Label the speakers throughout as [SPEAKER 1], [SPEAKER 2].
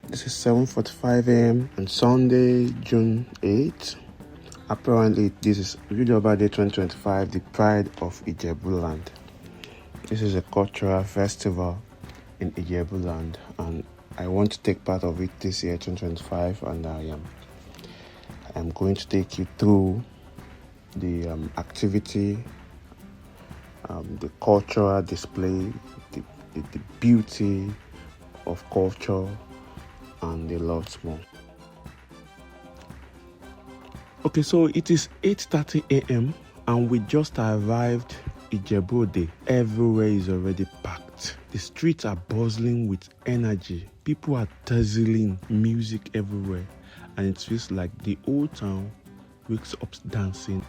[SPEAKER 1] This is 7:45 a.m. on Sunday, June 8th. Apparently, this is Ojude Oba Day 2025, the pride of Ijebu Land. This is a cultural festival in Ijebu Land, and I want to take part of it this year, 2025, and I am going to take you through the activity, the cultural display, the beauty of culture, and a lot more. Okay, so it is 8:30 a.m. and we just arrived Ijebu Ode. Everywhere is already packed. The streets are buzzling with energy. People are dazzling, music everywhere, and it feels like the old town wakes up dancing.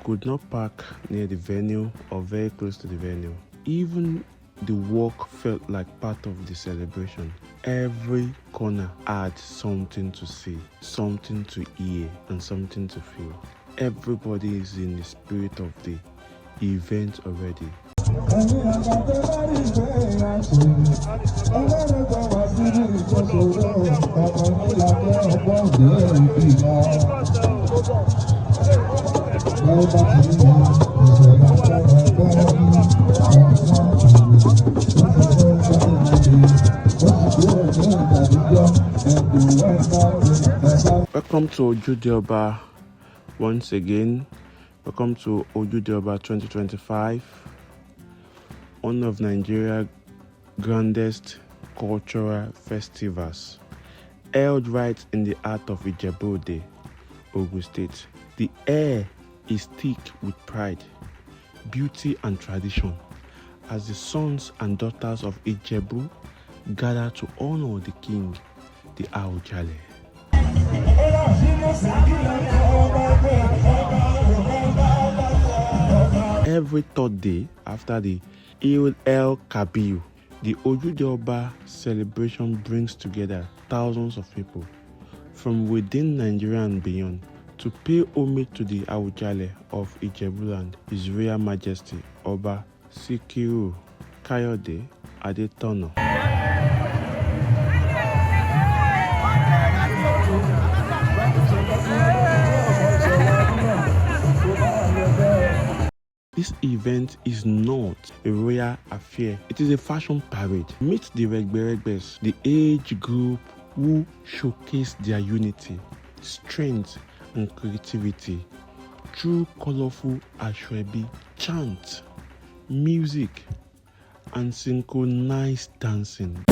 [SPEAKER 1] Could not park near the venue or very close to the venue. Even the walk felt like part of the celebration. Every corner had something to see, something to hear, and something to feel. Everybody is in the spirit of the event already. Welcome to Ojude Oba once again. Welcome to Ojude Oba 2025, one of Nigeria's grandest cultural festivals, held right in the heart of Ijebu Ode, Ogun State. The air is thick with pride, beauty, and tradition as the sons and daughters of Ijebu gather to honor the king, the Awujale. Every third day after the Eid el-Kabir, the Ojude Oba celebration brings together thousands of people from within Nigeria and beyond to pay homage to the Awujale of Ijebuland, His Royal Majesty Oba Sikiru Kayode Adetona. This event is not a royal affair, it is a fashion parade. Meet the Regberegbes, the age group who showcase their unity, strength, and creativity through colorful ashwebi, chant, music, and synchronized dancing.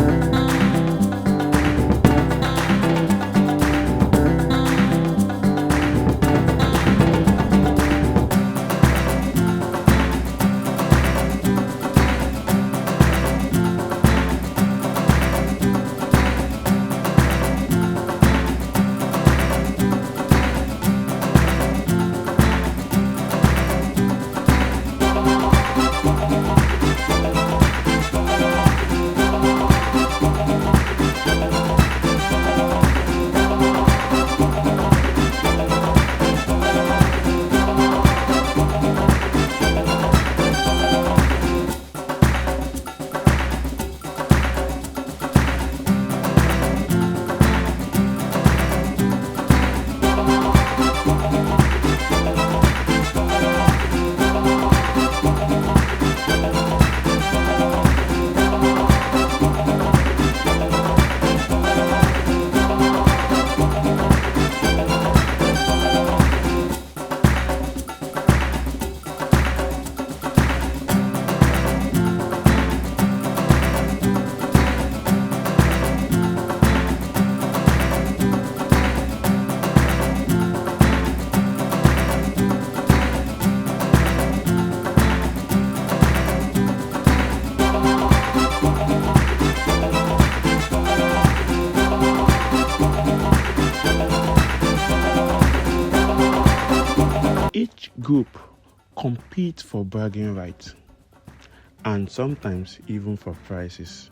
[SPEAKER 1] Each group compete for bragging rights. and sometimes even for prices.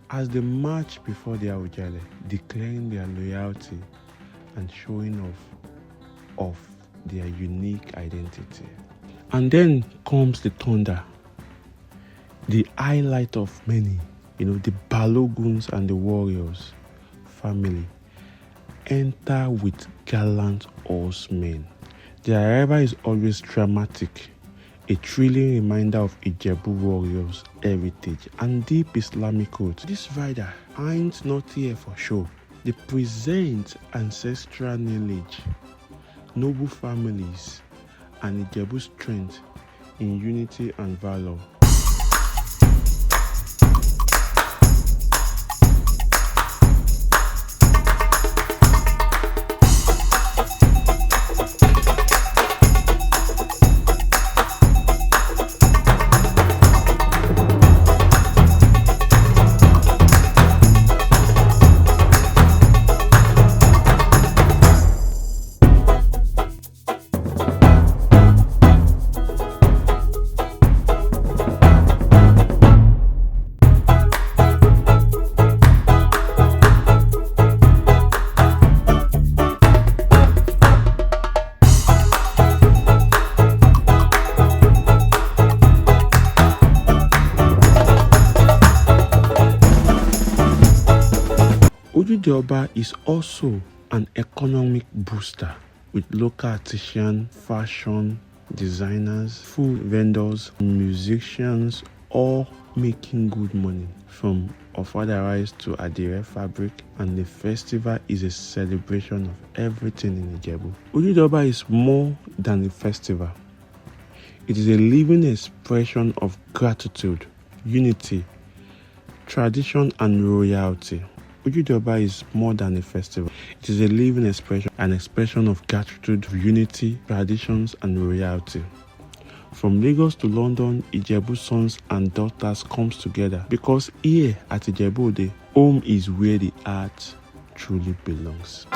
[SPEAKER 1] As they march before the Awujale, declaring their loyalty and showing off of their unique identity. And then comes the thunder, the highlight of many, the Baloguns and the warriors family enter with gallant horsemen. Their arrival is always dramatic, a thrilling reminder of Ijebu warriors' heritage and deep Islamic roots. This rider ain't not here for show. They present ancestral lineage, noble families, and Ijebu strength in unity and valor. Ojude Oba is also an economic booster with local artisan, fashion designers, food vendors, musicians, all making good money from ofada rice to adire fabric, and the festival is a celebration of everything in Ijebu. Ojude Oba is more than a festival. It is a living expression of gratitude, unity, tradition, and royalty. Ojude Oba is more than a festival. It is a living expression, an expression of gratitude, unity, traditions, and royalty. From Lagos to London, Ijebu sons and daughters comes together because here at Ijebu Ode, home is where the art truly belongs.